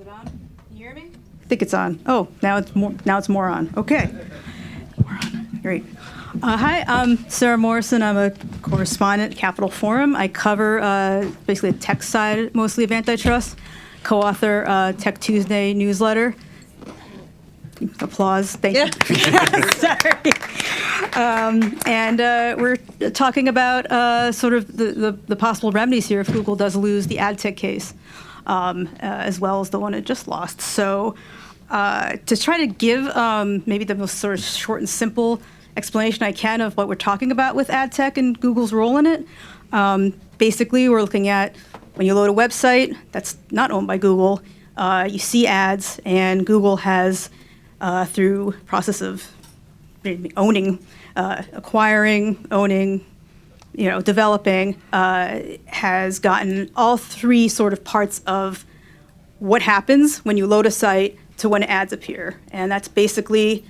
it on? Can you hear me? I think it's on. Oh, now it's more. Now it's more on. Okay. More on. Great. Hi, I'm Sarah Morrison. I'm a correspondent at Capital Forum. I cover basically the tech side, mostly of antitrust. Co-author Tech Tuesday newsletter. Applause. Thank you. Sorry. And we're talking about sort of the possible remedies here if Google does lose the Adtech case, as well as the one it just lost. So to try to give maybe the most sort of short and simple explanation I can of what we're talking about with Adtech and Google's role in it, basically we're looking at when you load a website that's not owned by Google, you see ads, and Google has, through process of owning, acquiring, owning, developing, has gotten all three sort of parts of what happens when you load a site to when ads appear. And that's basically,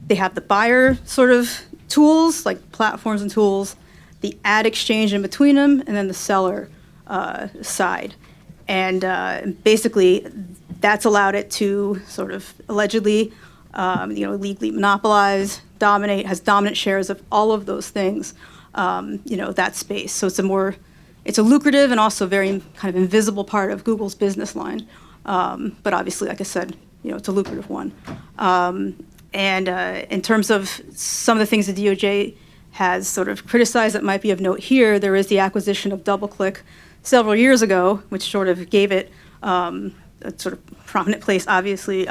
they have the buyer sort of tools, like platforms and tools, the ad exchange in between them, and then the seller side. And basically, that's allowed it to sort of allegedly, legally monopolize, dominate, has dominant shares of all of those things, that space. So it's a lucrative and also very kind of invisible part of Google's business line. But obviously, like I said, it's a lucrative one. And in terms of some of the things the DOJ has sort of criticized that might be of note here, there is the acquisition of DoubleClick several years ago, which sort of gave it a sort of prominent place, obviously,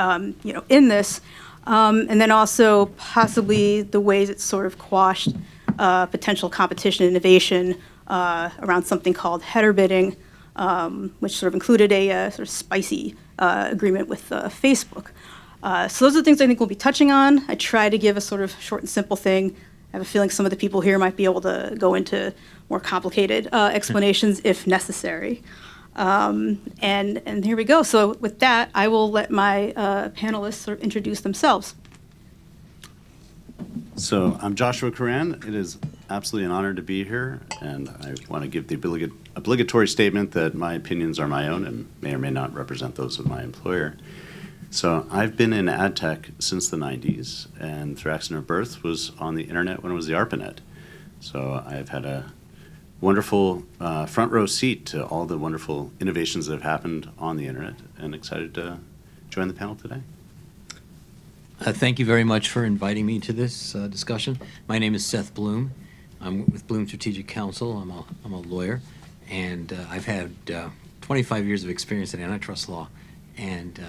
in this. And then also possibly the ways it's sort of quashed potential competition innovation around something called header bidding, which sort of included a sort of spicy agreement with Facebook. So those are the things I think we'll be touching on. I try to give a sort of short and simple thing. I have a feeling some of the people here might be able to go into more complicated explanations if necessary. And here we go. So with that, I will let my panelists sort of introduce themselves. So I'm Joshua Coran. It is absolutely an honor to be here, and I want to give the obligatory statement that my opinions are my own and may or may not represent those of my employer. So I've been in ad tech since the 90s, and through accident of birth was on the internet when it was the ARPANET. So I've had a wonderful front row seat to all the wonderful innovations that have happened on the internet, and excited to join the panel today. Thank you very much for inviting me to this discussion. My name is Seth Bloom. I'm with Bloom Strategic Counsel. I'm a lawyer, and I've had 25 years of experience in antitrust law, and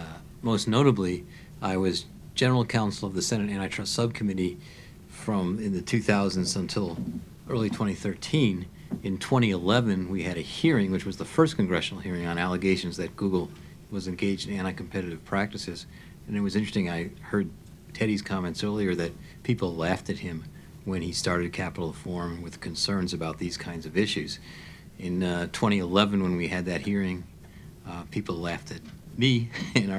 most notably, I was general counsel of the Senate Antitrust Subcommittee from in the 2000s until early 2013. In 2011, we had a hearing, which was the first congressional hearing on allegations that Google was engaged in anti-competitive practices. And it was interesting, I heard Teddy's comments earlier that people laughed at him when he started Capital Forum with concerns about these kinds of issues. In 2011, when we had that hearing, people laughed at me in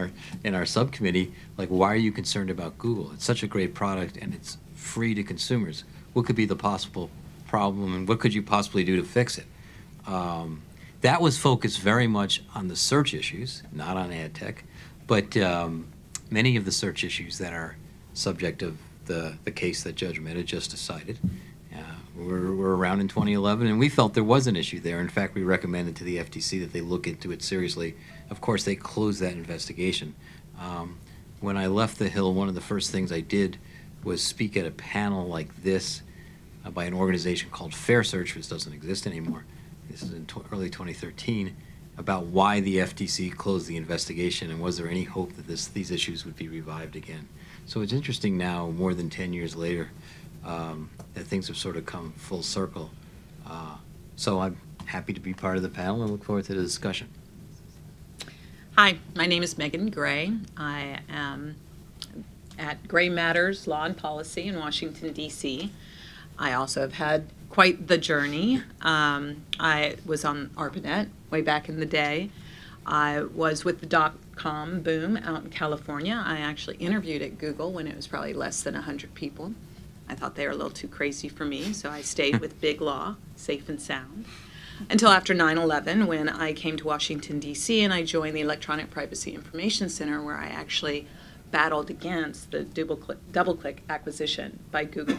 our subcommittee, like, why are you concerned about Google? It's such a great product and it's free to consumers. What could be the possible problem and what could you possibly do to fix it? That was focused very much on the search issues, not on ad tech, but many of the search issues that are subject of the case that Judge Mehta just decided were around in 2011, and we felt there was an issue there. In fact, we recommended to the FTC that they look into it seriously. Of course, they closed that investigation. When I left the Hill, one of the first things I did was speak at a panel like this by an organization called Fair Search, which doesn't exist anymore. This is in early 2013, about why the FTC closed the investigation and was there any hope that these issues would be revived again. So it's interesting now, more than 10 years later, that things have sort of come full circle. So I'm happy to be part of the panel and look forward to the discussion. Hi, my name is Megan Gray. I am at Gray Matters Law and Policy in Washington, D.C. I also have had quite the journey. I was on ARPANET way back in the day. I was with the dot-com boom out in California. I actually interviewed at Google when it was probably less than 100 people. I thought they were a little too crazy for me, so I stayed with Big Law, safe and sound. until after 9/11, when I came to Washington, D.C., and I joined the Electronic Privacy Information Center, where I actually battled against the double-click acquisition by Google,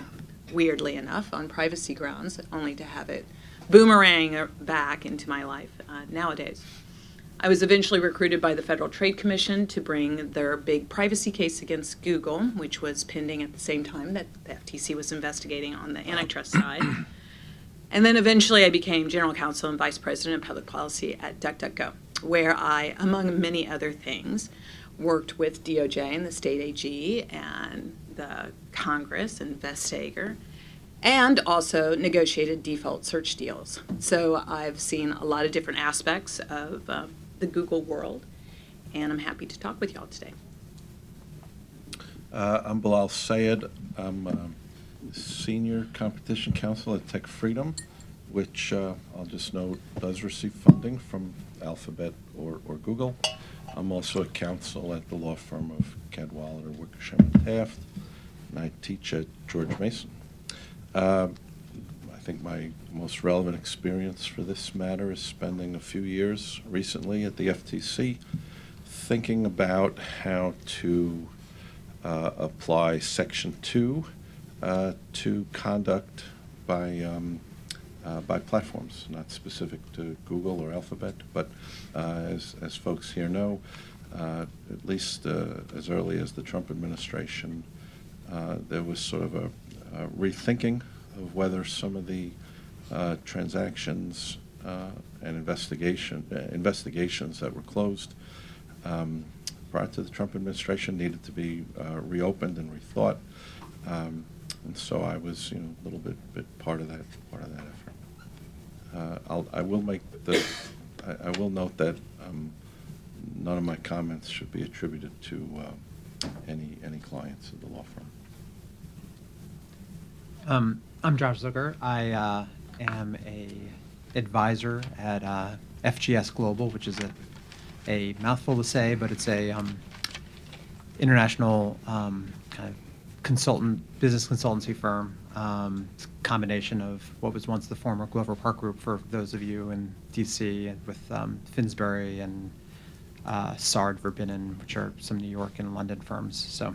weirdly enough, on privacy grounds, only to have it boomerang back into my life nowadays. I was eventually recruited by the Federal Trade Commission to bring their big privacy case against Google, which was pending at the same time that the FTC was investigating on the antitrust side. And then eventually I became General Counsel and Vice President of Public Policy at DuckDuckGo, where I, among many other things, worked with DOJ and the state AG and the Congress and Vestager, and also negotiated default search deals. So I've seen a lot of different aspects of the Google world, and I'm happy to talk with y'all today. I'm Bilal Sayed. I'm Senior Competition Counsel at Tech Freedom, which I'll just note does receive funding from Alphabet or Google. I'm also a counsel at the law firm of Cadwalader, Wickersham and Taft, and I teach at George Mason. I think my most relevant experience for this matter is spending a few years recently at the FTC thinking about how to apply Section 2 to conduct by platforms, not specific to Google or Alphabet, but as folks here know, at least as early as the Trump administration, there was sort of a rethinking of whether some of the transactions and investigations that were closed prior to the Trump administration needed to be reopened and rethought. And so I was, a little bit part of that effort. I will note that none of my comments should be attributed to any clients of the law firm. I'm Josh Zucker. I am a advisor at FGS Global, which is a mouthful to say, but it's a international kind of business consultancy firm. It's a combination of what was once the former Glover Park Group, for those of you in DC, and with Finsbury and Sard Verbinnen, which are some New York and London firms. So,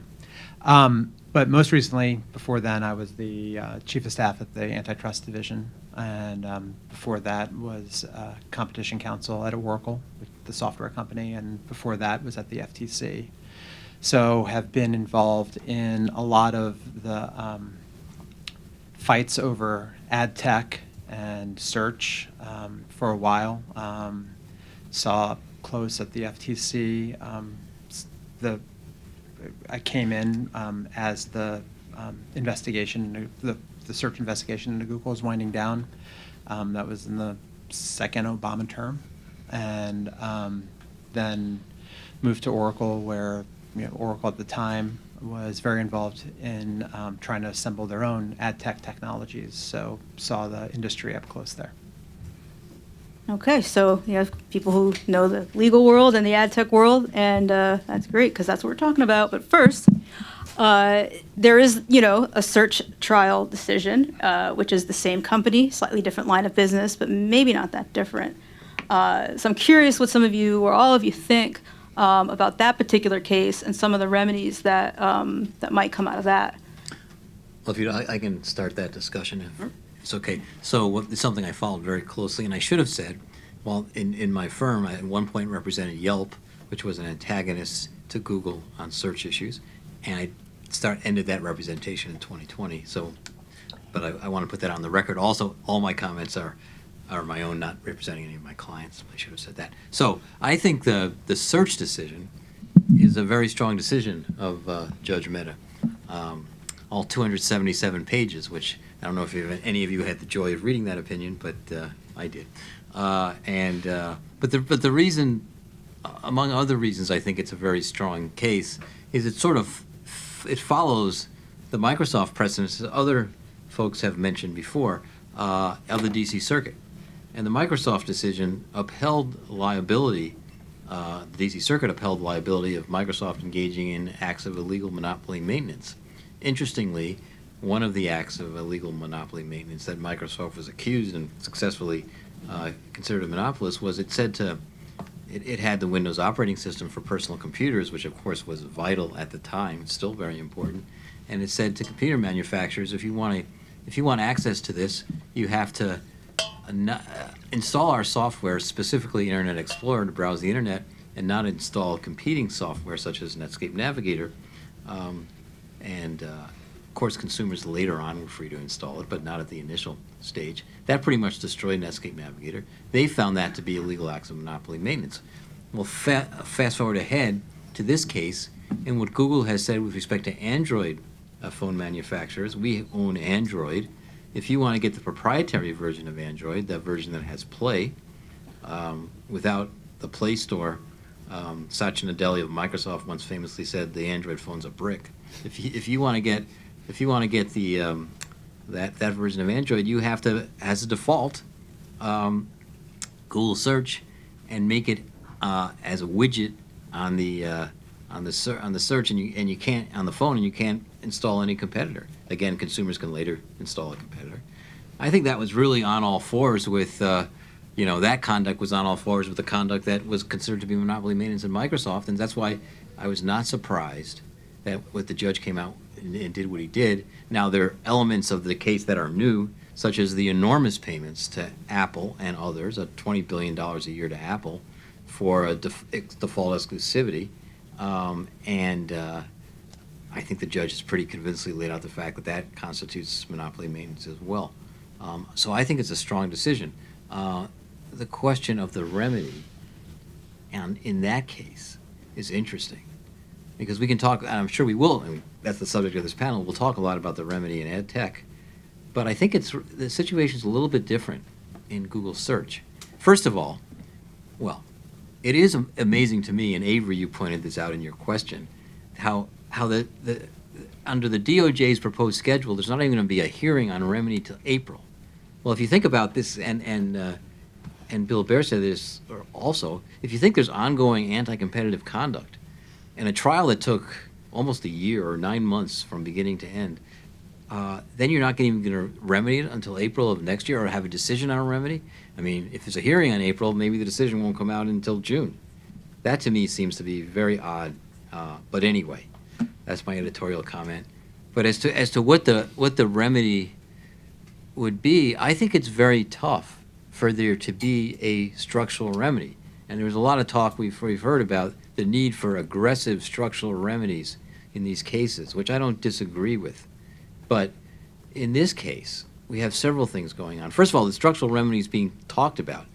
but most recently, before then, I was the chief of staff at the antitrust division, and before that was competition counsel at Oracle, the software company, and before that was at the FTC. So have been involved in a lot of the fights over Adtech and search for a while. Saw up close at the FTC. I came in as the investigation, the search investigation into Google was winding down. That was in the second Obama term, and then moved to Oracle, where Oracle at the time was very involved in trying to assemble their own ad tech technologies, so saw the industry up close there. Okay, so you have people who know the legal world and the ad tech world, and that's great because that's what we're talking about. But first, there is, a search trial decision, which is the same company, slightly different line of business, but maybe not that different. So I'm curious what some of you or all of you think about that particular case and some of the remedies that that might come out of that. Well, if I can start that discussion if it's okay. So it's something I followed very closely, and I should have said, well, in my firm, I at one point represented Yelp, which was an antagonist to Google on search issues, and I ended that representation in 2020. So, but I want to put that on the record. Also, all my comments are my own, not representing any of my clients. I should have said that. So I think the search decision is a very strong decision of Judge Mehta. All 277 pages, which I don't know if any of you had the joy of reading that opinion, but I did. But the reason, among other reasons, I think it's a very strong case is it follows the Microsoft precedents that other folks have mentioned before of the D.C. Circuit. And the Microsoft decision upheld liability, the D.C. Circuit upheld liability of Microsoft engaging in acts of illegal monopoly maintenance. Interestingly, one of the acts of illegal monopoly maintenance that Microsoft was accused and successfully considered a monopolist was it said it had the Windows operating system for personal computers, which of course was vital at the time. It's still very important. And it said to computer manufacturers, if you want access to this, you have to install our software, specifically Internet Explorer, to browse the internet, and not install competing software such as Netscape Navigator. Of course, consumers later on were free to install it, but not at the initial stage. That pretty much destroyed Netscape Navigator. They found that to be illegal acts of monopoly maintenance. Well, fast forward ahead to this case, and what Google has said with respect to Android phone manufacturers, we own Android. If you want to get the proprietary version of Android, that version that has Play, without the Play Store, Satya Nadella of Microsoft once famously said the Android phone's a brick. If you want to get the that version of Android, you have to, as a default, Google search and make it as a widget on the search, and you can't on the phone, and you can't install any competitor. Again, consumers can later install a competitor. I think that was really on all fours with that conduct was on all fours with the conduct that was considered to be monopoly maintenance in Microsoft, and that's why I was not surprised that what the judge came out and did what he did. Now, there are elements of the case that are new, such as the enormous payments to Apple and others, $20 billion a year to Apple for a default exclusivity. I think the judge has pretty convincingly laid out the fact that constitutes monopoly maintenance as well. So I think it's a strong decision. The question of the remedy, and in that case, is interesting. Because we can talk, and I'm sure we will, I mean, that's the subject of this panel, we'll talk a lot about the remedy in Adtech, but I think the situation's a little bit different in Google search. First of all, well, it is amazing to me, and Avery, you pointed this out in your question, how the under the DOJ's proposed schedule, there's not even going to be a hearing on remedy till April. Well, if you think about this, and Bill Baer said this also, if you think there's ongoing anti-competitive conduct, and a trial that took almost a year or 9 months from beginning to end, then you're not even going to remedy it until April of next year or have a decision on a remedy? I mean, if there's a hearing on April, maybe the decision won't come out until June. That to me seems to be very odd. But anyway, that's my editorial comment. But as to what the remedy would be, I think it's very tough for there to be a structural remedy. And there's a lot of talk we've heard about the need for aggressive structural remedies in these cases, which I don't disagree with. But in this case, we have several things going on. First of all, the structural remedies being talked about,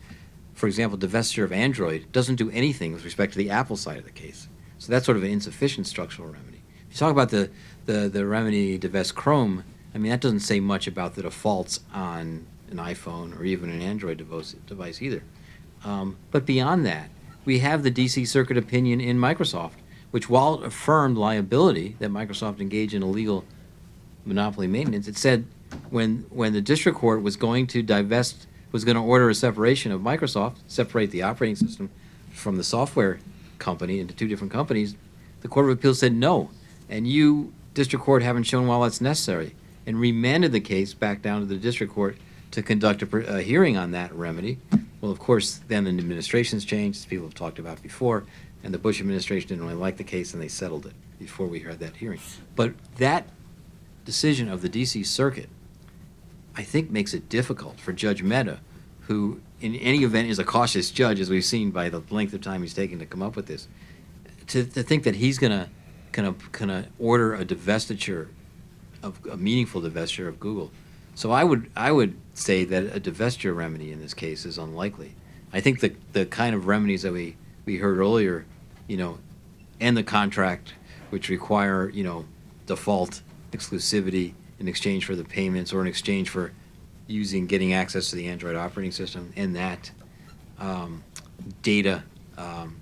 for example, divestiture of Android, doesn't do anything with respect to the Apple side of the case. So that's sort of an insufficient structural remedy. If you talk about the remedy divest Chrome, I mean, that doesn't say much about the defaults on an iPhone or even an Android device either. But beyond that, we have the D.C. Circuit opinion in Microsoft, which while it affirmed liability that Microsoft engaged in illegal monopoly maintenance, it said when the district court was going to order a separation of Microsoft, separate the operating system from the software company into two different companies, the Court of Appeals said no, and you, district court, haven't shown why that's necessary, and remanded the case back down to the district court to conduct a hearing on that remedy. Well, of course, then the administration's changed, as people have talked about before, and the Bush administration didn't really like the case, and they settled it before we had that hearing. But that decision of the D.C. Circuit, I think, makes it difficult for Judge Mehta, who in any event is a cautious judge, as we've seen by the length of time he's taken to come up with this, to think that he's going to order a divestiture, of a meaningful divestiture of Google. So I would say that a divestiture remedy in this case is unlikely. I think the kind of remedies that we heard earlier, end the contract, which require, default exclusivity in exchange for the payments or in exchange for getting access to the Android operating system, and that data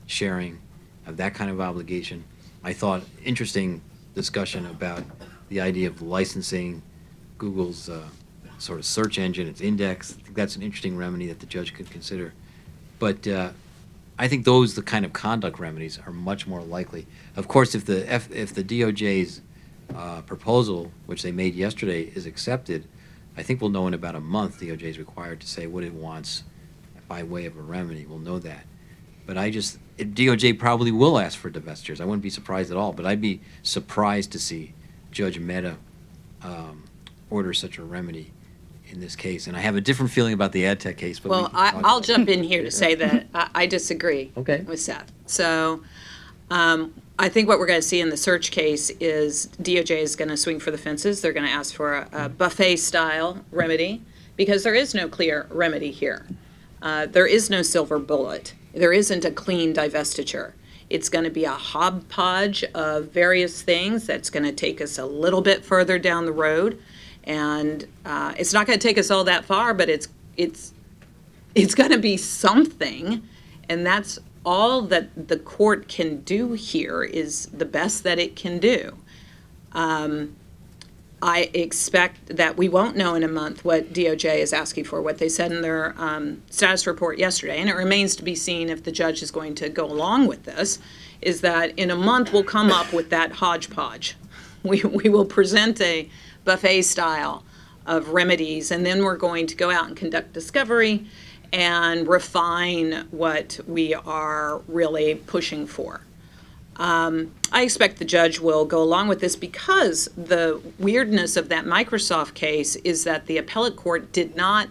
sharing of that kind of obligation. I thought interesting discussion about the idea of licensing Google's sort of search engine, its index. I think that's an interesting remedy that the judge could consider. But I think the kind of conduct remedies are much more likely. Of course, if the DOJ's proposal, which they made yesterday, is accepted, I think we'll know in about a month. DOJ is required to say what it wants by way of a remedy. We'll know that. But DOJ probably will ask for divestitures. I wouldn't be surprised at all, but I'd be surprised to see Judge Mehta order such a remedy in this case. And I have a different feeling about the Adtech case, but Well, I'll jump in here to say that I disagree Okay. with Seth. So I think what we're going to see in the search case is DOJ is going to swing for the fences. They're going to ask for a buffet-style remedy because there is no clear remedy here. There is no silver bullet. There isn't a clean divestiture. It's going to be a hodgepodge of various things that's going to take us a little bit further down the road. And it's not going to take us all that far, but it's going to be something. And that's all that the court can do here is the best that it can do. I expect that we won't know in a month what DOJ is asking for, what they said in their status report yesterday, and it remains to be seen if the judge is going to go along with this, is that in a month we'll come up with that hodgepodge. We will present a buffet style of remedies, and then we're going to go out and conduct discovery and refine what we are really pushing for. I expect the judge will go along with this because the weirdness of that Microsoft case is that the appellate court did not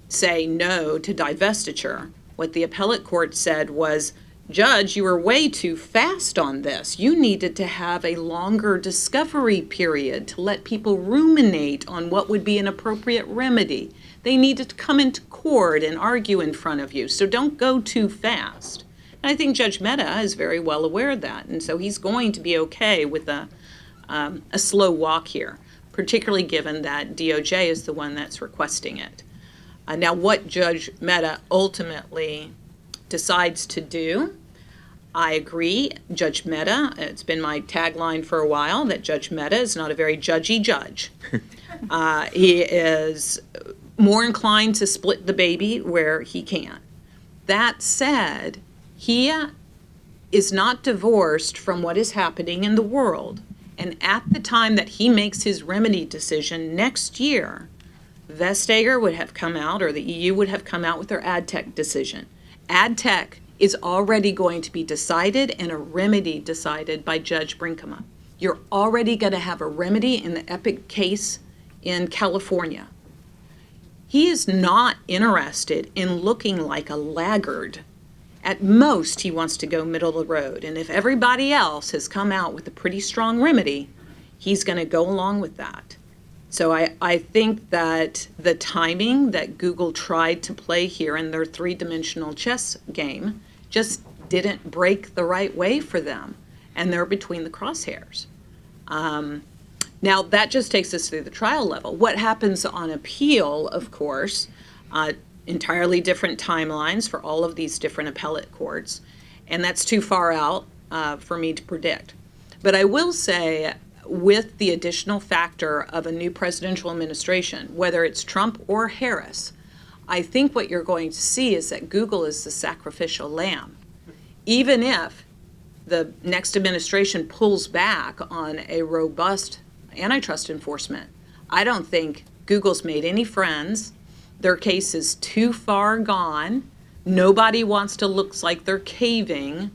say no to divestiture. What the appellate court said was, Judge, you were way too fast on this. You needed to have a longer discovery period to let people ruminate on what would be an appropriate remedy. They needed to come into court and argue in front of you, so don't go too fast. And I think Judge Mehta is very well aware of that, and so he's going to be okay with a slow walk here, particularly given that DOJ is the one that's requesting it. Now, what Judge Mehta ultimately decides to do, I agree. Judge Mehta, it's been my tagline for a while that Judge Mehta is not a very judgy judge. He is more inclined to split the baby where he can. That said, he is not divorced from what is happening in the world. And at the time that he makes his remedy decision next year, Vestager would have come out, or the EU would have come out with their Adtech decision. Adtech is already going to be decided and a remedy decided by Judge Brinkema. You're already going to have a remedy in the Epic case in California. He is not interested in looking like a laggard. At most, he wants to go middle of the road. And if everybody else has come out with a pretty strong remedy, he's going to go along with that. So I think that the timing that Google tried to play here in their three-dimensional chess game just didn't break the right way for them. And they're between the crosshairs. Now, that just takes us through the trial level. What happens on appeal, of course, entirely different timelines for all of these different appellate courts, and that's too far out for me to predict. But I will say, with the additional factor of a new presidential administration, whether it's Trump or Harris, I think what you're going to see is that Google is the sacrificial lamb. Even if the next administration pulls back on a robust antitrust enforcement, I don't think Google's made any friends. Their case is too far gone. Nobody wants to look like they're caving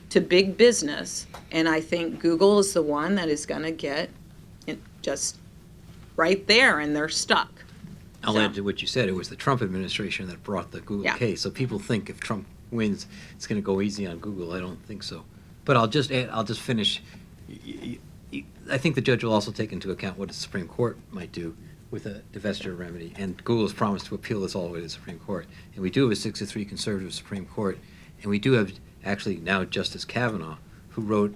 to big business. And I think Google is the one that is going to get just right there, and they're stuck. I'll add to what you said. It was the Trump administration that brought the Google case. So people think if Trump wins, it's going to go easy on Google. I don't think so. But I'll just finish. I think the judge will also take into account what the Supreme Court might do with a divestiture remedy. And Google has promised to appeal this all the way to the Supreme Court. And we do have a 6-3 conservative Supreme Court. And we do have actually now Justice Kavanaugh, who wrote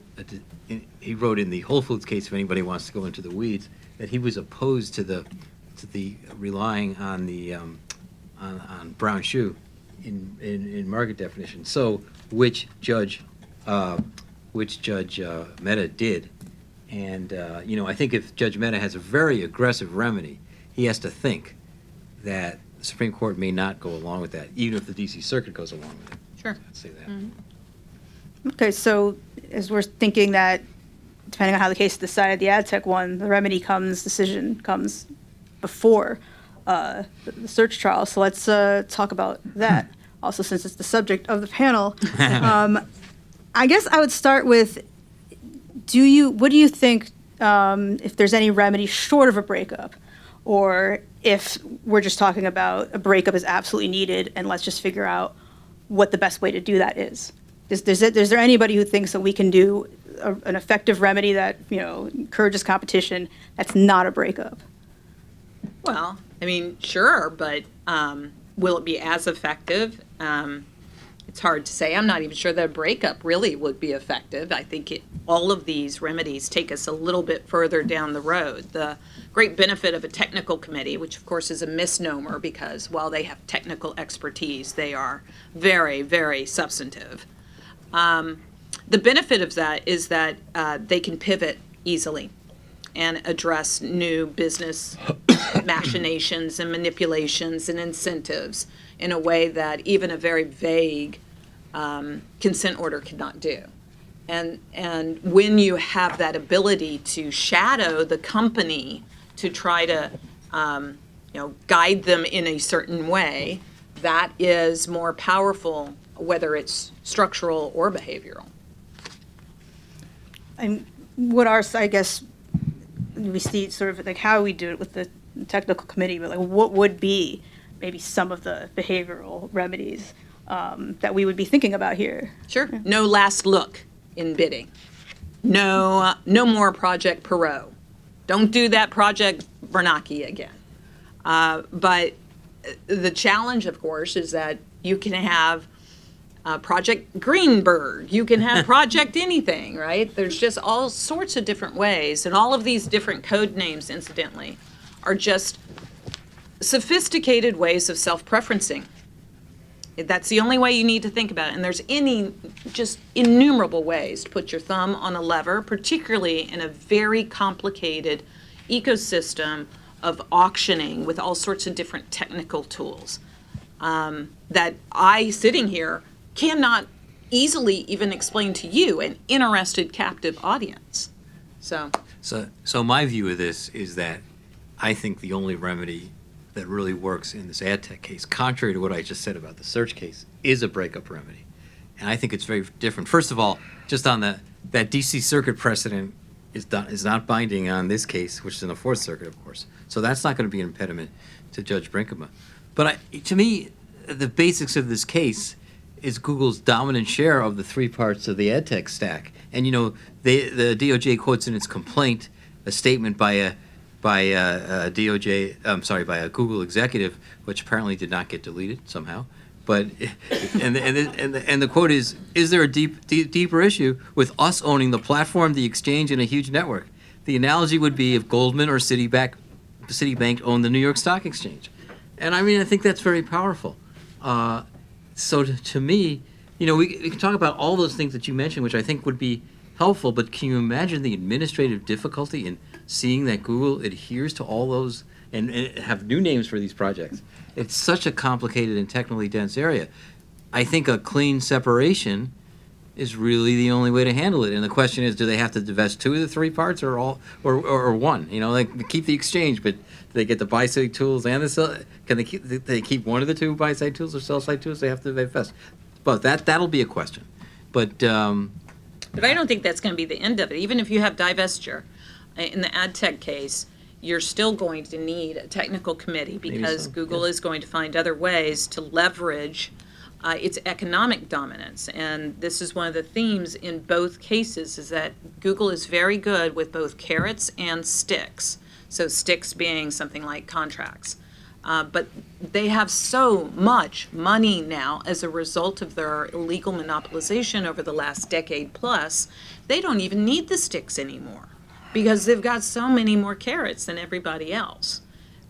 in the Whole Foods case, if anybody wants to go into the weeds, that he was opposed to the relying on the on brown shoe in market definition. So which Judge Mehta did. And, I think if Judge Mehta has a very aggressive remedy, he has to think that the Supreme Court may not go along with that, even if the D.C. Circuit goes along with it. Sure. I'd say that. Mm-hmm. Okay, so as we're thinking that, depending on how the case is decided, the Adtech one, the remedy decision comes before the search trial. So let's talk about that. Also, since it's the subject of the panel, I guess I would start with: what do you think if there's any remedy short of a breakup, or if we're just talking about a breakup is absolutely needed, and let's just figure out what the best way to do that is? Is there anybody who thinks that we can do an effective remedy that encourages competition that's not a breakup? Well, I mean, sure, but will it be as effective? It's hard to say. I'm not even sure that a breakup really would be effective. I think all of these remedies take us a little bit further down the road. The great benefit of a technical committee, which of course is a misnomer because while they have technical expertise, they are very, very substantive. The benefit of that is that they can pivot easily and address new business machinations and manipulations and incentives in a way that even a very vague consent order cannot do. And when you have that ability to shadow the company to try to guide them in a certain way, that is more powerful, whether it's structural or behavioral. And what are, I guess, we see sort of like how we do it with the technical committee, but like what would be maybe some of the behavioral remedies that we would be thinking about here? Sure. No last look in bidding. No more Project Perot. Don't do that Project Bernanke again. But the challenge, of course, is that you can have Project Greenberg. You can have Project anything, right? There's just all sorts of different ways. And all of these different code names, incidentally, are just sophisticated ways of self-preferencing. That's the only way you need to think about it. And there's just innumerable ways to put your thumb on a lever, particularly in a very complicated ecosystem of auctioning with all sorts of different technical tools that I, sitting here, cannot easily even explain to you, an interested captive audience. So my view of this is that I think the only remedy that really works in this Adtech case, contrary to what I just said about the search case, is a breakup remedy. And I think it's very different. First of all, just on that DC Circuit precedent is not binding on this case, which is in the Fourth Circuit, of course. So that's not going to be an impediment to Judge Brinkema. But to me, the basics of this case is Google's dominant share of the three parts of the Adtech stack. And the DOJ quotes in its complaint a statement by a Google executive, which apparently did not get deleted somehow. But and the quote is there a deeper issue with us owning the platform, the exchange, and a huge network? The analogy would be if Goldman or Citibank owned the New York Stock Exchange. And I mean, I think that's very powerful. So to me, we can talk about all those things that you mentioned, which I think would be helpful, but can you imagine the administrative difficulty in seeing that Google adheres to all those and have new names for these projects? It's such a complicated and technically dense area. I think a clean separation is really the only way to handle it. And the question is, do they have to divest two of the three parts or all or one? Like keep the exchange, but do they get the buy-side tools and the sell? Can they keep one of the two buy-side tools or sell-side tools? They have to divest. But that'll be a question. But I don't think that's going to be the end of it. Even if you have divestiture, in the Adtech case, you're still going to need a technical committee because Google is going to find other ways to leverage its economic dominance. And this is one of the themes in both cases, is that Google is very good with both carrots and sticks. So sticks being something like contracts. But they have so much money now as a result of their illegal monopolization over the last decade plus, they don't even need the sticks anymore because they've got so many more carrots than everybody else.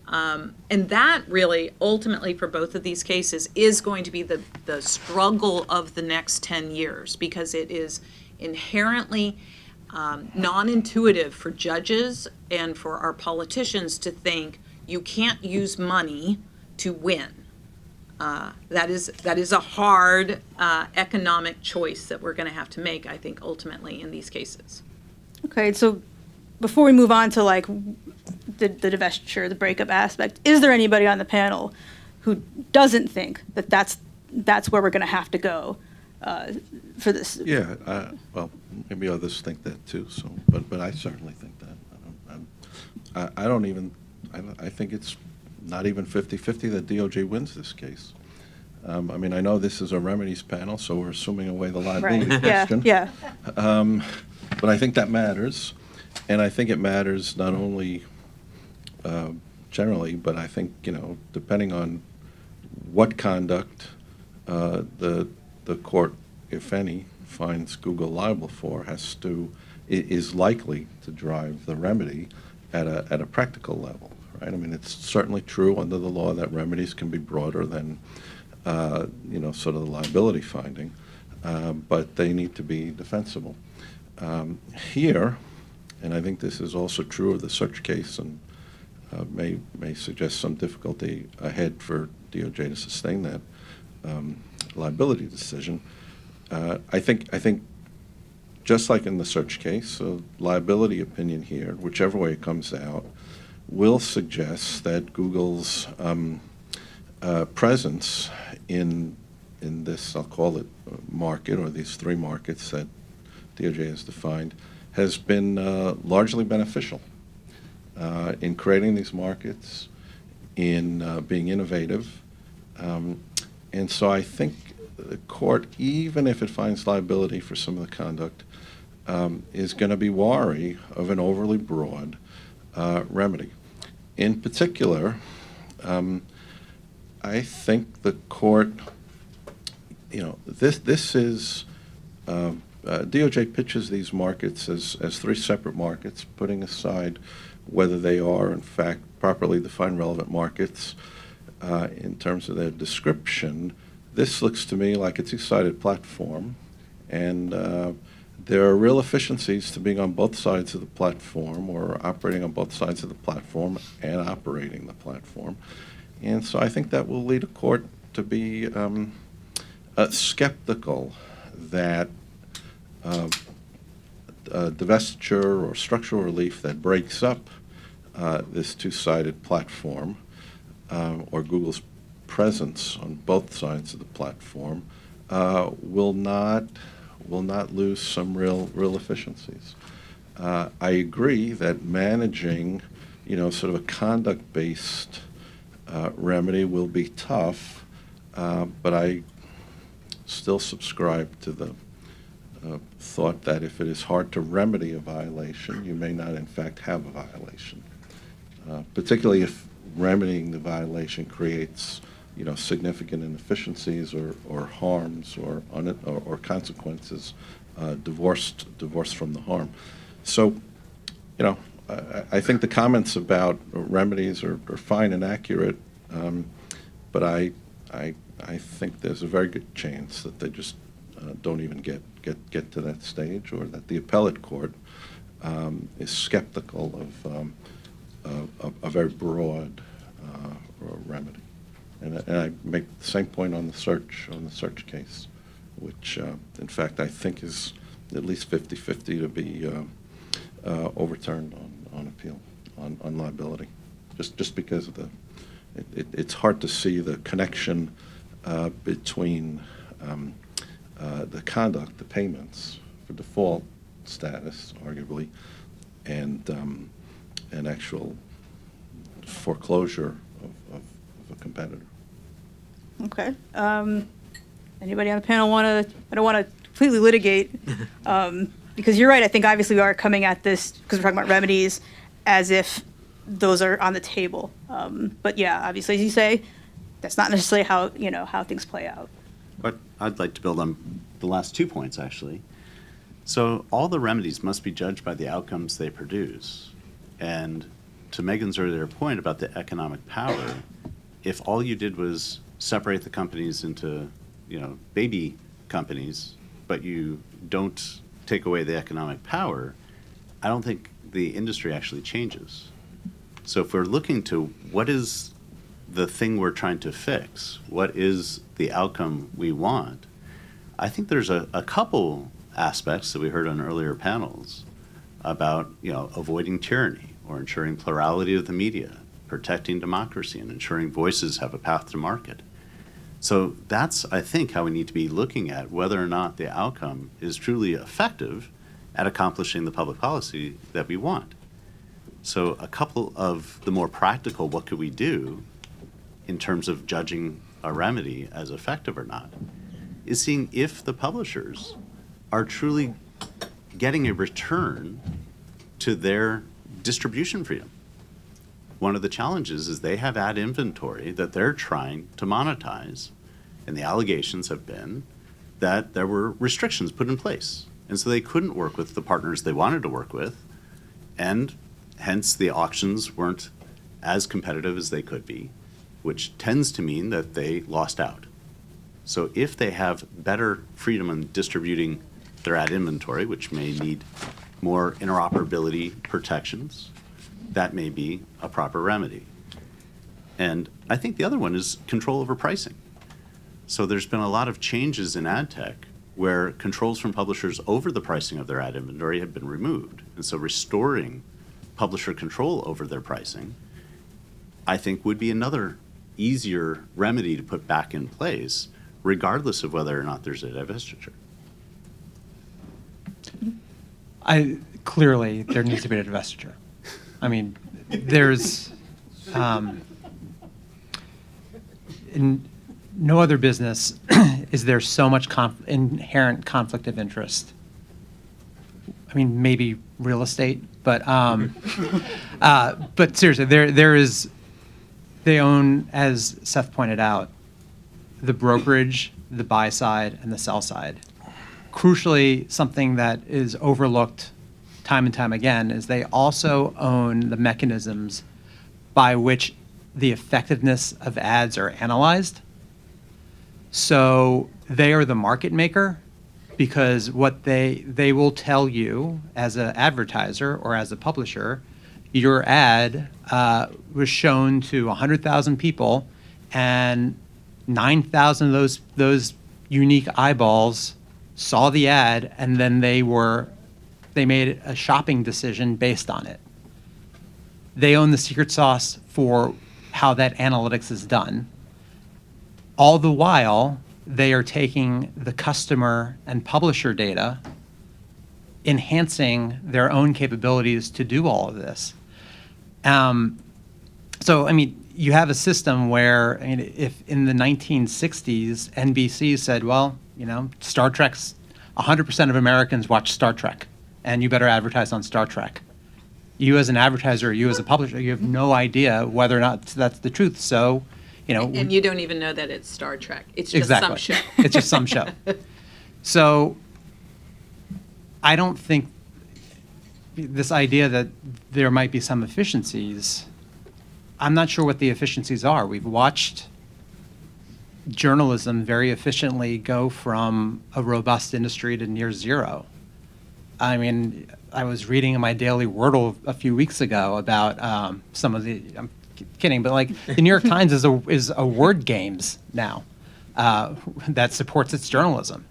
And that really, ultimately, for both of these cases, is going to be the struggle of the next 10 years because it is inherently non-intuitive for judges and for our politicians to think you can't use money to win. That is a hard economic choice that we're going to have to make, I think, ultimately in these cases. Okay, so before we move on to the divestiture, the breakup aspect. Is there anybody on the panel who doesn't think that that's where we're going to have to go for this? Yeah, well, maybe others think that too, so, but I certainly think that. I don't even, I think it's not even 50-50 that DOJ wins this case. I mean, I know this is a remedies panel, so we're assuming away the liability Right. Yeah. question. Yeah. But I think that matters, and I think it matters not only generally, but I think, depending on what conduct the court, if any, finds Google liable for, is likely to drive the remedy at a practical level, right? I mean, it's certainly true under the law that remedies can be broader than, sort of the liability finding, but they need to be defensible. Here, and I think this is also true of the search case, and may suggest some difficulty ahead for DOJ to sustain that liability decision. I think just like in the search case, a liability opinion here, whichever way it comes out, will suggest that Google's presence in this, I'll call it, market, or these three markets that DOJ has defined, has been largely beneficial in creating these markets, in being innovative. And so I think the court, even if it finds liability for some of the conduct, is going to be wary of an overly broad remedy. In particular, I think the court, this is, DOJ pitches these markets as three separate markets, putting aside whether they are, in fact, properly defined relevant markets in terms of their description. This looks to me like a two-sided platform, and there are real efficiencies to being on both sides of the platform, or operating on both sides of the platform and operating the platform. And so I think that will lead a court to be skeptical that divestiture or structural relief that breaks up this two-sided platform, or Google's presence on both sides of the platform, will not lose some real efficiencies. I agree that managing, sort of a conduct-based remedy will be tough, but I still subscribe to the thought that if it is hard to remedy a violation, you may not in fact have a violation, particularly if remedying the violation creates significant inefficiencies or harms or consequences divorced from the harm. So, I think the comments about remedies are fine and accurate, but I think there's a very good chance that they just don't even get to that stage, or that the appellate court is skeptical of a very broad remedy. And I make the same point on the search case, which in fact I think is at least 50-50 to be overturned on appeal on liability, just because of it's hard to see the connection between the conduct, the payments for default status, arguably, and actual foreclosure of a competitor. Okay. Anybody on the panel want to? I don't want to completely litigate, because you're right. I think obviously we are coming at this, because we're talking about remedies, as if those are on the table. But yeah, obviously, as you say, that's not necessarily how things play out. But I'd like to build on the last 2 points, actually. So all the remedies must be judged by the outcomes they produce. And to Megan's earlier point about the economic power, if all you did was separate the companies into, baby companies, but you don't take away the economic power, I don't think the industry actually changes. So if we're looking to what is the thing we're trying to fix, what is the outcome we want, I think there's a couple aspects that we heard on earlier panels about, avoiding tyranny. or ensuring plurality of the media, protecting democracy, and ensuring voices have a path to market. So that's, I think, how we need to be looking at whether or not the outcome is truly effective at accomplishing the public policy that we want. So a couple of the more practical, what could we do in terms of judging a remedy as effective or not, is seeing if the publishers are truly getting a return to their distribution freedom. One of the challenges is they have ad inventory that they're trying to monetize, and the allegations have been that there were restrictions put in place, and so they couldn't work with the partners they wanted to work with, and hence the auctions weren't as competitive as they could be, which tends to mean that they lost out. So if they have better freedom in distributing their ad inventory, which may need more interoperability protections, that may be a proper remedy. And I think the other one is control over pricing. So there's been a lot of changes in ad tech where controls from publishers over the pricing of their ad inventory have been removed. And so restoring publisher control over their pricing, I think, would be another easier remedy to put back in place, regardless of whether or not there's a divestiture. Clearly, there needs to be a divestiture. I mean, there's in no other business is there so much inherent conflict of interest. I mean, maybe real estate, but seriously, there is. They own, as Seth pointed out, the brokerage, the buy side, and the sell side. Crucially, something that is overlooked time and time again is they also own the mechanisms by which the effectiveness of ads are analyzed. So they are the market maker, because what they will tell you as an advertiser or as a publisher, your ad was shown to 100,000 people, and 9,000 of those unique eyeballs saw the ad, and then they made a shopping decision based on it. They own the secret sauce for how that analytics is done. All the while, they are taking the customer and publisher data, enhancing their own capabilities to do all of this. So, I mean, you have a system where, I mean, if in the 1960s, NBC said, well, you know, Star Trek's 100% of Americans watch Star Trek, and you better advertise on Star Trek. You as an advertiser, you as a publisher, you have no idea whether or not that's the truth. So, you know. And you don't even know that it's Star Trek. It's just some show. It's just some show. So I don't think this idea that there might be some efficiencies, I'm not sure what the efficiencies are. We've watched journalism very efficiently go from a robust industry to near zero. I mean, I was reading in my daily Wordle a few weeks ago about some of the, I'm kidding, but like the New York Times is a word games now that supports its journalism.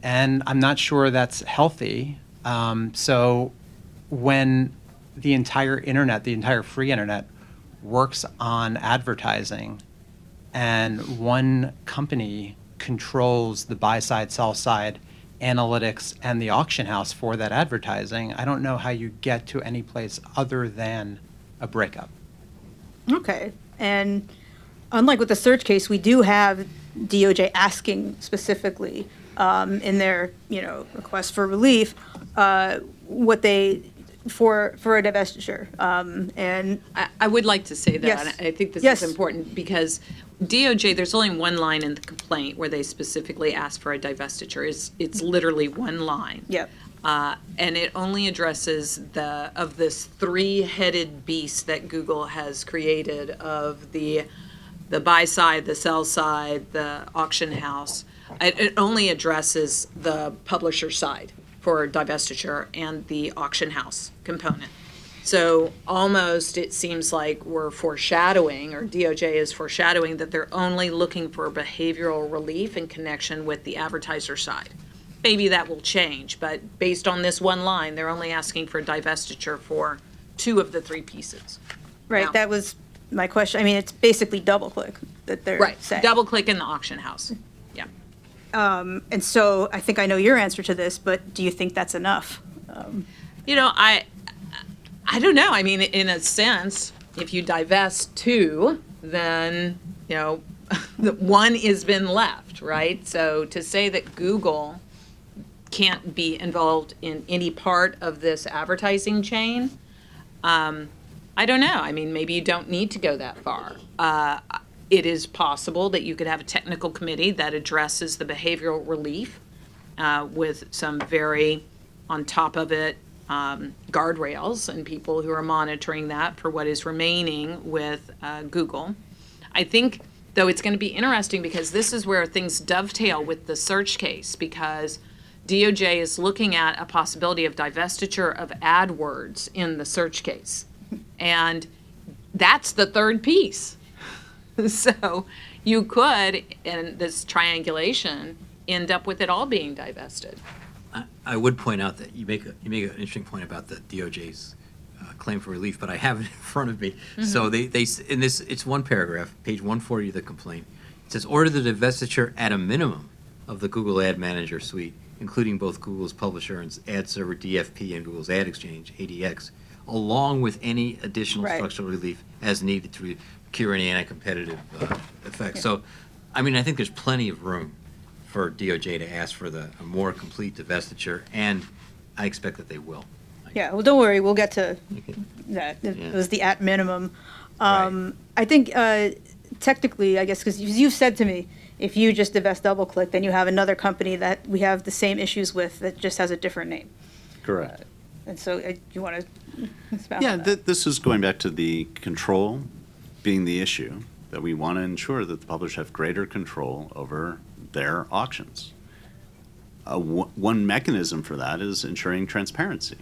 And I'm not sure that's healthy. So when the entire internet, the entire free internet, works on advertising, and one company controls the buy side, sell side, analytics, and the auction house for that advertising, I don't know how you get to any place other than a breakup. Okay. And unlike with the search case, we do have DOJ asking specifically in their, request for relief, what they for a divestiture. And I would like to say that. Yes. I think this Yes. is important because DOJ, there's only one line in the complaint where they specifically ask for a divestiture. It's literally one line. Yep. And it only addresses this three-headed beast that Google has created of the buy side, the sell side, the auction house. It only addresses the publisher side for divestiture and the auction house component. So almost it seems like we're foreshadowing, or DOJ is foreshadowing, that they're only looking for behavioral relief in connection with the advertiser side. Maybe that will change, but based on this one line, they're only asking for divestiture for two of the three pieces. Right, Now- that was my question. I mean, it's basically DoubleClick that they're Right, saying. double click in the auction house. Yeah. And so I think I know your answer to this, but do you think that's enough? You know, I don't know. I mean, in a sense, if you divest two, then, you know, the one has been left, right? So to say that Google can't be involved in any part of this advertising chain, I don't know. I mean, maybe you don't need to go that far. It is possible that you could have a technical committee that addresses the behavioral relief with some very on top of it guardrails and people who are monitoring that for what is remaining with Google. I think, though, it's going to be interesting because this is where things dovetail with the search case, because DOJ is looking at a possibility of divestiture of AdWords in the search case. And that's the third piece. So you could, in this triangulation, end up with it all being divested. I would point out that you make an interesting point about the DOJ's claim for relief, but I have it in front of me. Mm-hmm. So they in this, it's one paragraph, page 140 of the complaint. It says, order the divestiture at a minimum of the Google Ad Manager suite, including both Google's publisher and ad server DFP and Google's Ad Exchange, ADX, along with any additional Right. structural relief as needed to cure any anti-competitive effects. So, I mean, I think there's plenty of room for DOJ to ask for a more complete divestiture, and I expect that they will. Yeah, well, don't worry, we'll get to Okay. that. It Yeah. was the at minimum. Right. I think technically, I guess, because you've said to me, if you just divest DoubleClick, then you have another company that we have the same issues with that just has a different name. Correct. And so you want to expound Yeah, on that? this is going back to the control being the issue, that we want to ensure that the publishers have greater control over their auctions. One mechanism for that is ensuring transparency.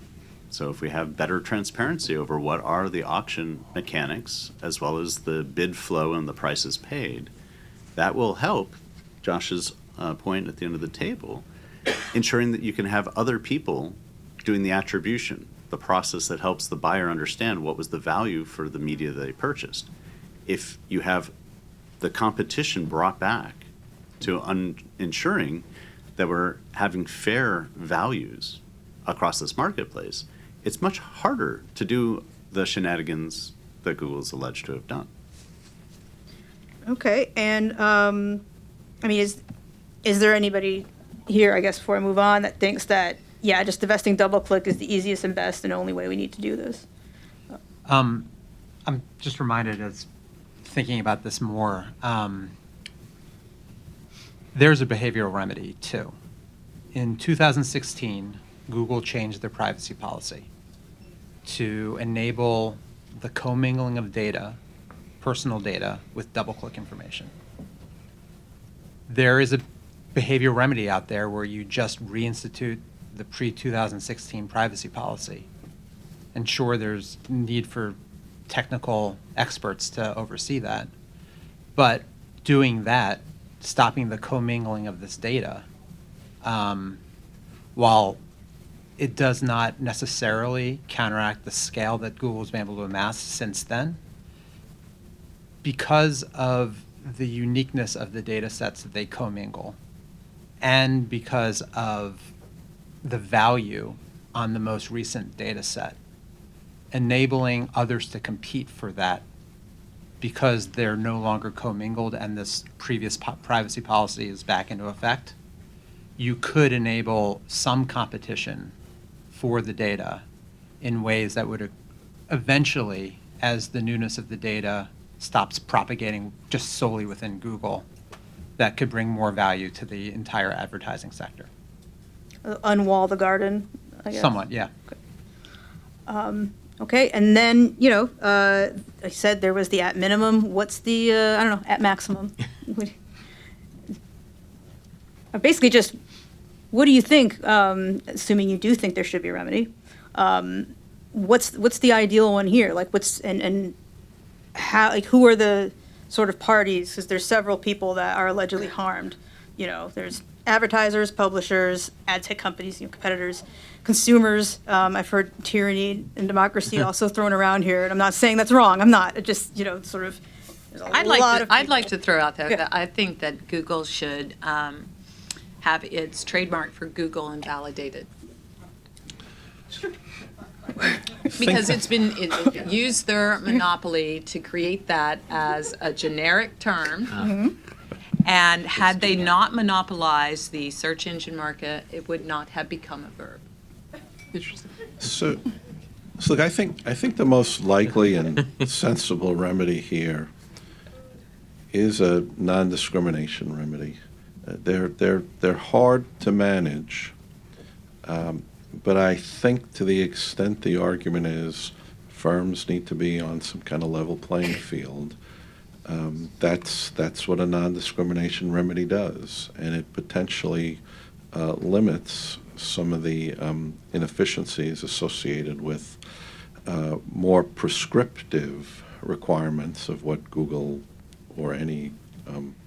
So if we have better transparency over what are the auction mechanics, as well as the bid flow and the prices paid, that will help, Josh's point at the end of the table, ensuring that you can have other people doing the attribution, the process that helps the buyer understand what was the value for the media they purchased. If you have the competition brought back to ensuring that we're having fair values across this marketplace, it's much harder to do the shenanigans that Google's alleged to have done. Okay, and I mean, is there anybody here, I guess, before I move on, that thinks that, yeah, just divesting DoubleClick is the easiest and best and only way we need to do this? I'm just reminded as thinking about this more, there's a behavioral remedy too. In 2016, Google changed their privacy policy to enable the commingling of data, personal data, with DoubleClick information. There is a behavioral remedy out there where you just reinstitute the pre-2016 privacy policy. And sure, there's need for technical experts to oversee that. But doing that, stopping the commingling of this data, while it does not necessarily counteract the scale that Google's been able to amass since then, because of the uniqueness of the data sets that they commingle, and because of the value on the most recent data set, enabling others to compete for that because they're no longer commingled and this previous privacy policy is back into effect, you could enable some competition for the data in ways that would eventually, as the newness of the data stops propagating just solely within Google, that could bring more value to the entire advertising sector. Unwall the garden, I guess? Somewhat, yeah. Okay, and then, I said there was the at minimum. What's the, I don't know, at maximum? Basically just, what do you think, assuming you do think there should be a remedy, what's the ideal one here? Like and how, like who are the sort of parties? Because there's several people that are allegedly harmed. there's advertisers, publishers, ad tech companies, competitors, consumers. I've heard tyranny and democracy also thrown around here, and I'm not saying that's wrong. I'm not. It just, sort of, there's a lot of I'd people. like to throw out there Yeah. that I think that Google should have its trademark for Google invalidated. Because it used their monopoly to create that as a generic term. And had they not monopolized the search engine market, it would not have become a verb. So look, I think the most likely and sensible remedy here is a non-discrimination remedy. They're hard to manage, but I think to the extent the argument is firms need to be on some kind of level playing field, that's what a non-discrimination remedy does, and it potentially limits some of the inefficiencies associated with more prescriptive requirements of what Google or any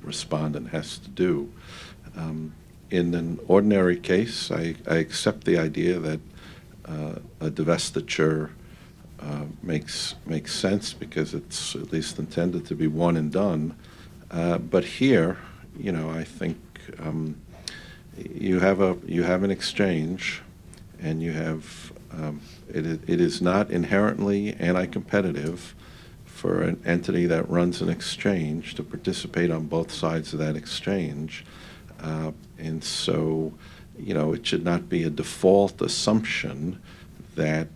respondent has to do. In an ordinary case, I accept the idea that a divestiture makes sense because it's at least intended to be one and done. But here, I think you have an exchange, and you have it is not inherently anti-competitive for an entity that runs an exchange to participate on both sides of that exchange, and so it should not be a default assumption that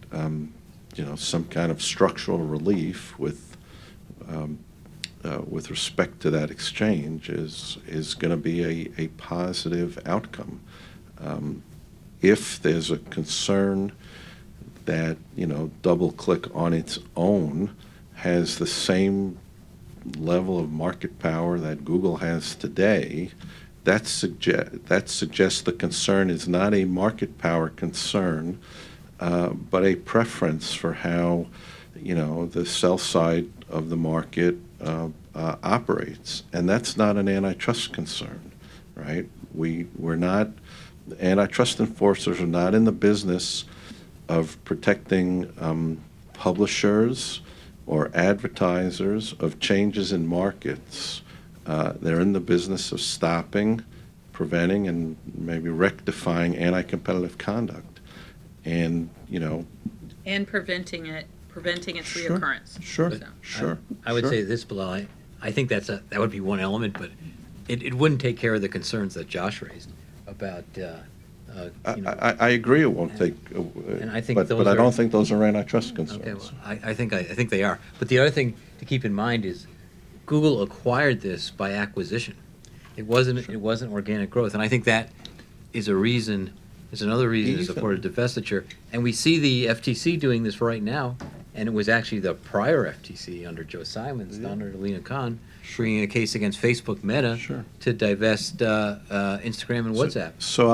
some kind of structural relief with respect to that exchange is going to be a positive outcome. If there's a concern that DoubleClick on its own has the same level of market power that Google has today, that suggests the concern is not a market power concern, but a preference for how the sell side of the market operates, and that's not an antitrust concern, right? We're not, antitrust enforcers are not in the business of protecting publishers or advertisers of changes in markets. They're in the business of stopping, preventing, and maybe rectifying anti-competitive conduct, and And preventing its reoccurrence. Sure. I would say this, Bilal. I think that would be one element, but it wouldn't take care of the concerns that Josh raised about. I agree it won't take, And I think but those I are- don't think those are antitrust concerns. Okay, well, I think they are. But the other thing to keep in mind is Google acquired this by acquisition. It wasn't organic growth, and I think that is a reason. It's another reason to support a divestiture. And we see the FTC doing this right now, and it was actually the prior FTC under Joe Simons, not under Lena Khan, bringing a case against Facebook Meta Sure. to divest Instagram and WhatsApp. So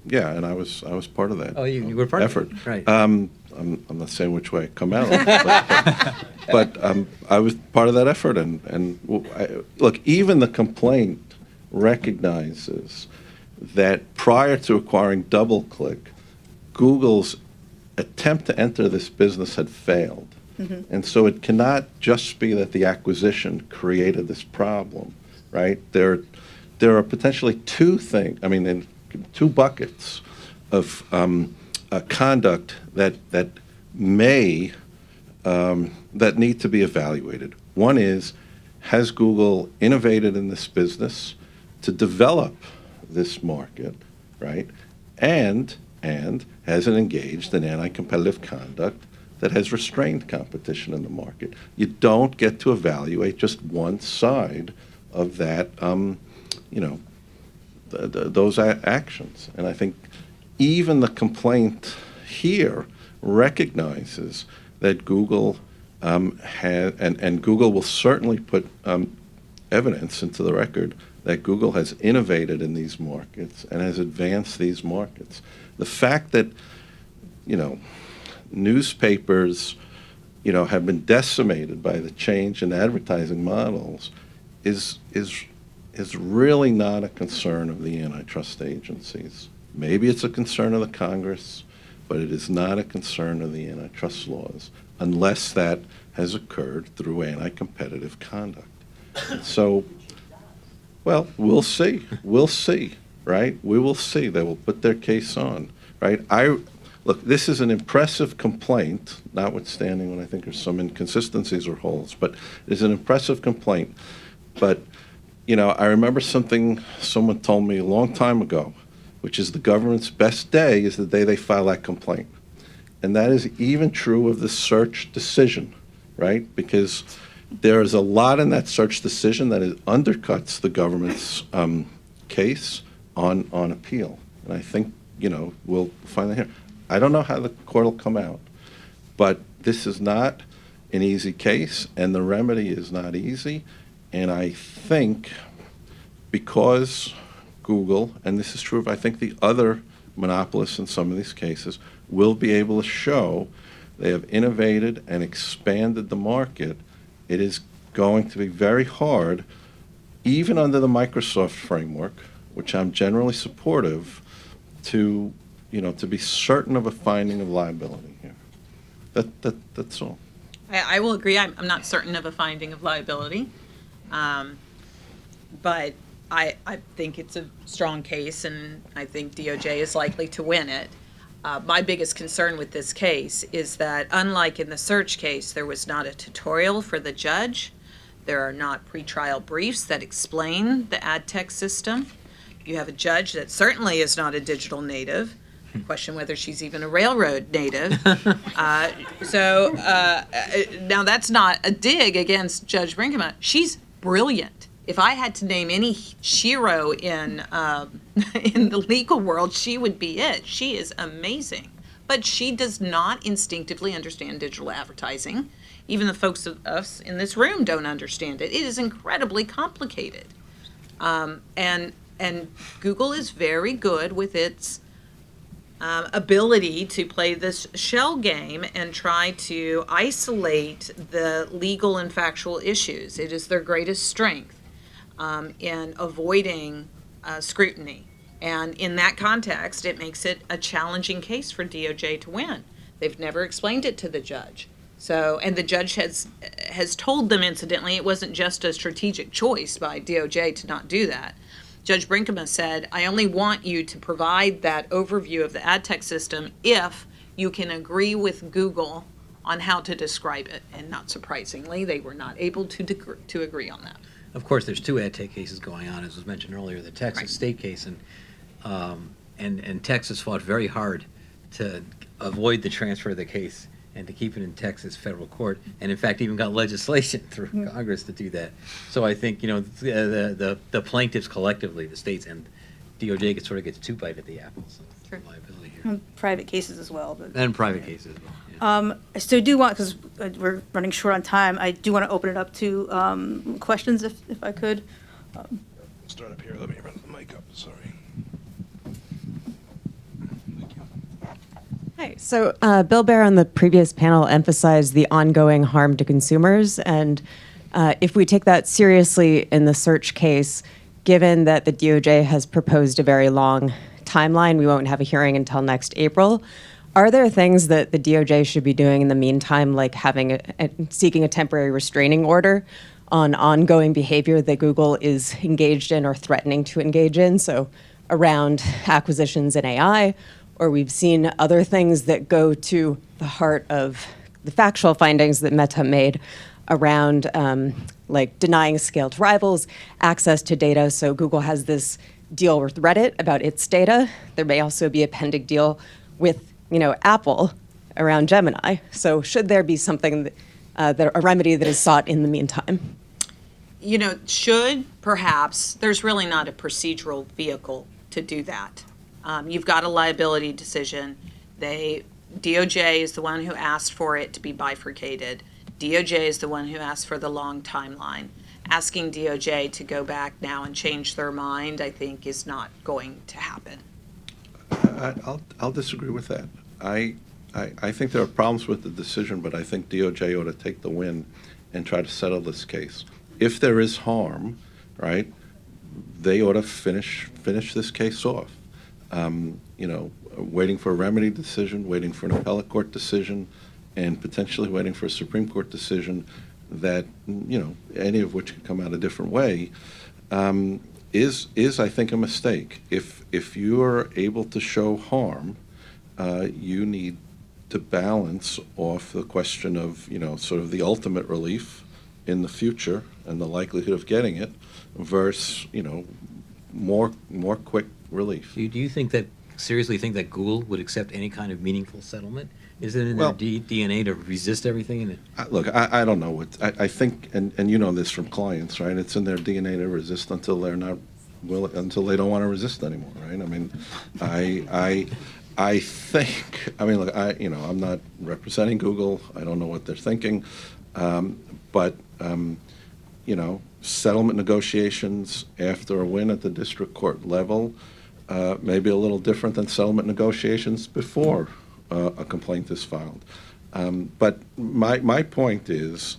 and I was part of that. Oh, you were part of effort. it, right. I'm not saying which way I come out, but I was part of that effort, and look, even the complaint recognizes that prior to acquiring DoubleClick, Google's attempt to enter this business had failed. Mm-hmm. And so it cannot just be that the acquisition created this problem, right? There are potentially two buckets of conduct that need to be evaluated. One is, has Google innovated in this business to develop this market, right? And has it engaged in anti-competitive conduct that has restrained competition in the market? You don't get to evaluate just one side of that, those actions. And I think even the complaint here recognizes that Google and Google will certainly put evidence into the record that Google has innovated in these markets and has advanced these markets. The fact that, newspapers, have been decimated by the change in advertising models is is really not a concern of the antitrust agencies. Maybe it's a concern of the Congress, but it is not a concern of the antitrust laws unless that has occurred through anti-competitive conduct. So, well, we'll see. We'll see, right? We will see. They will put their case on, right? Look, this is an impressive complaint, notwithstanding when I think there's some inconsistencies or holes, but it's an impressive complaint. But, you know, I remember something someone told me a long time ago, which is the government's best day is the day they file that complaint. And that is even true of the search decision, right? Because there is a lot in that search decision that undercuts the government's case on appeal. And I think, you know, we'll find that here. I don't know how the court will come out, but this is not an easy case, and the remedy is not easy. And I think because Google, and this is true of I think the other monopolists in some of these cases, will be able to show they have innovated and expanded the market, it is going to be very hard, even under the Microsoft framework, which I'm generally supportive, to, you know, to be certain of a finding of liability here. That's all. I will agree. I'm not certain of a finding of liability, but I think it's a strong case, and I think DOJ is likely to win it. My biggest concern with this case is that, unlike in the search case, there was not a tutorial for the judge. There are not pretrial briefs that explain the Adtech system. You have a judge that certainly is not a digital native. Question whether she's even a railroad native. Now that's not a dig against Judge Brinkema. She's brilliant. If I had to name any shiro in the legal world, she would be it. She is amazing. But she does not instinctively understand digital advertising. Even the folks of us in this room don't understand it. It is incredibly complicated. And Google is very good with its ability to play this shell game and try to isolate the legal and factual issues. It is their greatest strength in avoiding scrutiny. And in that context, it makes it a challenging case for DOJ to win. They've never explained it to the judge. So, and the judge has told them, incidentally, it wasn't just a strategic choice by DOJ to not do that. Judge Brinkema said, I only want you to provide that overview of the Adtech system if you can agree with Google on how to describe it. And not surprisingly, they were not able to agree on that. Of course, there's two Adtech cases going on, as was mentioned earlier, the Texas Right. state case, and Texas fought very hard to avoid the transfer of the case and to keep it in Texas federal court, and in fact even got legislation through Congress to do that. So I think, you know, the plaintiffs collectively, the states and DOJ sort of gets two bites at the apple. So Sure. liability here. Private cases as well. But, And private cases as well. Yeah. I still do want, because we're running short on time, I do want to open it up to questions if I could. Start up here. Let me run the mic up. Sorry. Thank you. Hi. So Bill Baer on the previous panel emphasized the ongoing harm to consumers. And if we take that seriously in the search case, given that the DOJ has proposed a very long timeline, we won't have a hearing until next April. Are there things that the DOJ should be doing in the meantime, like seeking a temporary restraining order on ongoing behavior that Google is engaged in or threatening to engage in? So around acquisitions in AI, or we've seen other things that go to the heart of the factual findings that Meta made around like denying scaled rivals, access to data. So Google has this deal with Reddit about its data. There may also be a pending deal with, you know, Apple around Gemini. So should there be something that a remedy that is sought in the meantime? You know, perhaps, there's really not a procedural vehicle to do that. You've got a liability decision. DOJ is the one who asked for it to be bifurcated. DOJ is the one who asked for the long timeline. Asking DOJ to go back now and change their mind, I think, is not going to happen. I'll disagree with that. I think there are problems with the decision, but I think DOJ ought to take the win and try to settle this case. If there is harm, right, they ought to finish this case off. Waiting for a remedy decision, waiting for an appellate court decision, and potentially waiting for a Supreme Court decision that, any of which could come out a different way, is I think a mistake. If you are able to show harm, you need to balance off the question of, sort of the ultimate relief in the future and the likelihood of getting it versus, more quick relief. Do you seriously think that Google would accept any kind of meaningful settlement? Is it in their Well- DNA to resist everything? Look, I don't know what, I think, and you know this from clients, right? It's in their DNA to resist until they're not until they don't want to resist anymore, right? I mean, I think, look, I'm not representing Google. I don't know what they're thinking. But settlement negotiations after a win at the district court level may be a little different than settlement negotiations before a complaint is filed. But my point is,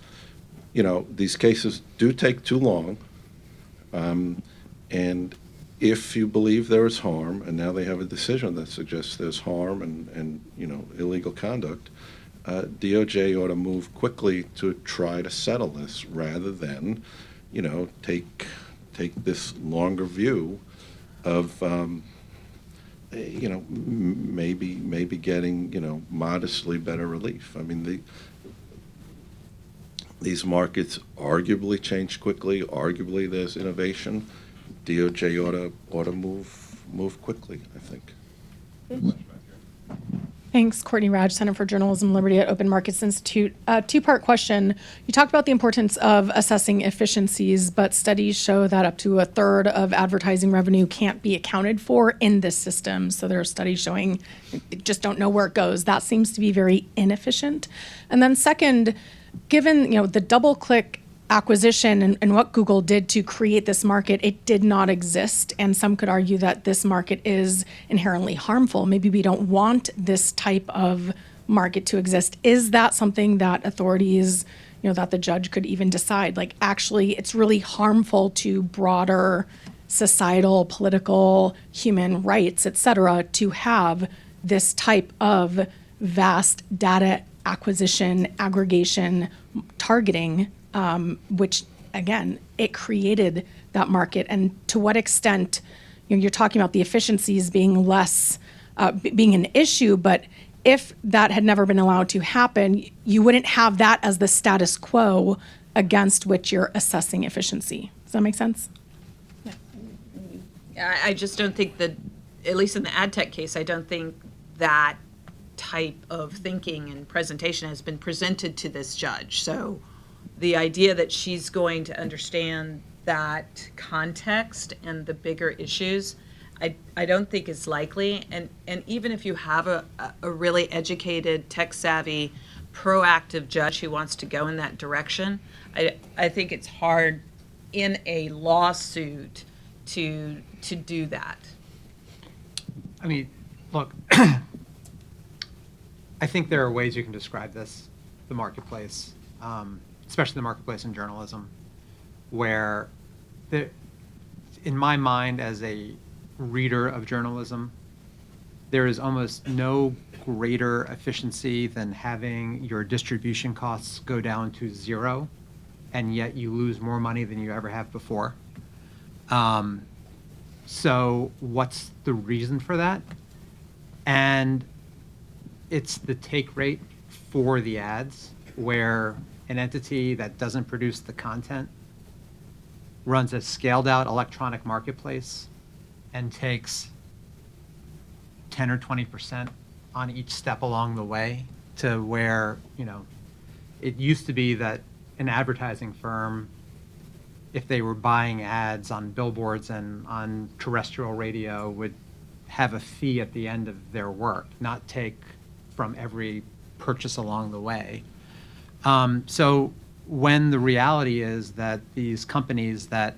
these cases do take too long. And if you believe there is harm, and now they have a decision that suggests there's harm and illegal conduct, DOJ ought to move quickly to try to settle this rather than, take this longer view of, maybe getting, modestly better relief. I mean, these markets arguably change quickly. Arguably, there's innovation. DOJ ought to move quickly, I think. Thanks, Courtney Radge, Center for Journalism Liberty at Open Markets Institute. Two-part question. You talked about the importance of assessing efficiencies, but studies show that up to a third of advertising revenue can't be accounted for in this system. So there are studies showing you just don't know where it goes. That seems to be very inefficient. And then second, given the double-click acquisition and what Google did to create this market, it did not exist. And some could argue that this market is inherently harmful. Maybe we don't want this type of market to exist. Is that something that authorities, that the judge could even decide? Like, actually, it's really harmful to broader societal, political, human rights, et cetera, to have this type of vast data acquisition, aggregation, targeting, which, again, it created that market. And to what extent, you're talking about the efficiencies being less, being an issue, but if that had never been allowed to happen, you wouldn't have that as the status quo against which you're assessing efficiency. Does that make sense? I just don't think that, at least in the Adtech case, I don't think that type of thinking and presentation has been presented to this judge. So the idea that she's going to understand that context and the bigger issues, I don't think is likely. And even if you have a really educated, tech-savvy, proactive judge who wants to go in that direction, I think it's hard in a lawsuit to do that. I mean, look, I think there are ways you can describe this, the marketplace, especially the marketplace in journalism, where in my mind as a reader of journalism, there is almost no greater efficiency than having your distribution costs go down to zero, and yet you lose more money than you ever have before. So what's the reason for that? And it's the take rate for the ads, where an entity that doesn't produce the content runs a scaled out electronic marketplace and takes 10 or 20% on each step along the way, to where, it used to be that an advertising firm, if they were buying ads on billboards and on terrestrial radio, would have a fee at the end of their work, not take from every purchase along the way. So when the reality is that these companies that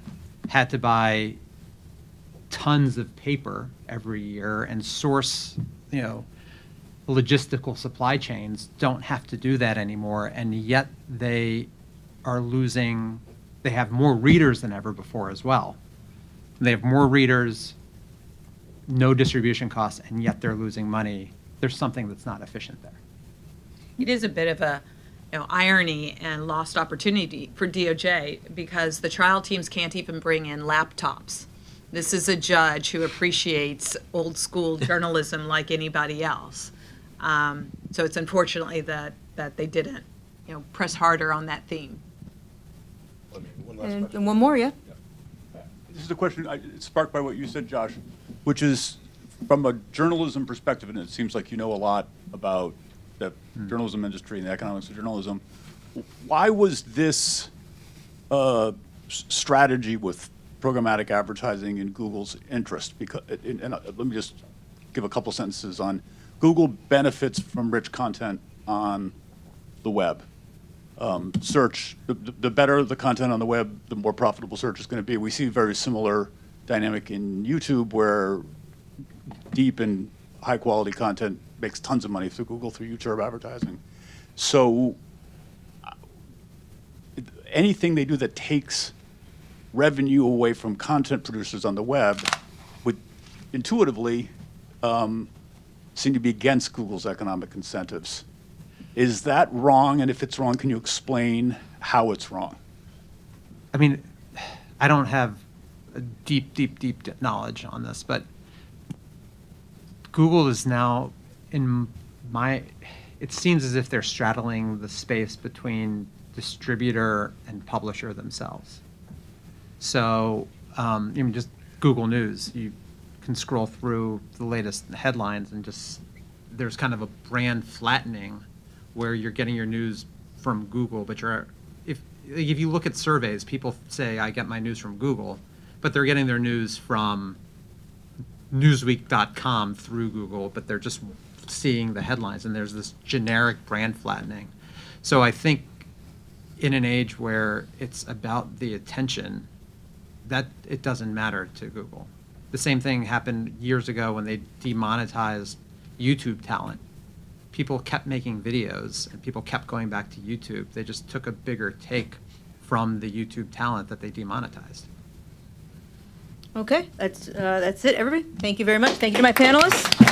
had to buy tons of paper every year and source, logistical supply chains don't have to do that anymore, and yet they are losing, they have more readers than ever before as well. They have more readers, no distribution costs, and yet they're losing money. There's something that's not efficient there. It is a bit of a irony and lost opportunity for DOJ because the trial teams can't even bring in laptops. This is a judge who appreciates old school journalism like anybody else. So it's unfortunately that they didn't press harder on that theme. Let me, one last And question. and one more, yeah? This is a question sparked by what you said, Josh, which is from a journalism perspective, and it seems like you know a lot about the journalism industry and the economics of journalism. Why was this strategy with programmatic advertising in Google's interest? Because, and let me just give a couple sentences on Google benefits from rich content on the web. Search, the better the content on the web, the more profitable search is going to be. We see a very similar dynamic in YouTube where deep and high quality content makes tons of money through Google, through YouTube advertising. So anything they do that takes revenue away from content producers on the web would intuitively seem to be against Google's economic incentives. Is that wrong? And if it's wrong, can you explain how it's wrong? I mean, I don't have a deep knowledge on this, but Google is now it seems as if they're straddling the space between distributor and publisher themselves. So, just Google News, you can scroll through the latest headlines and there's kind of a brand flattening where you're getting your news from Google, but if you look at surveys, people say, I get my news from Google, but they're getting their news from Newsweek.com through Google, but they're just seeing the headlines, and there's this generic brand flattening. So I think in an age where it's about the attention, that it doesn't matter to Google. The same thing happened years ago when they demonetized YouTube talent. People kept making videos and people kept going back to YouTube. They just took a bigger take from the YouTube talent that they demonetized. Okay, that's it, everybody. Thank you very much. Thank you to my panelists.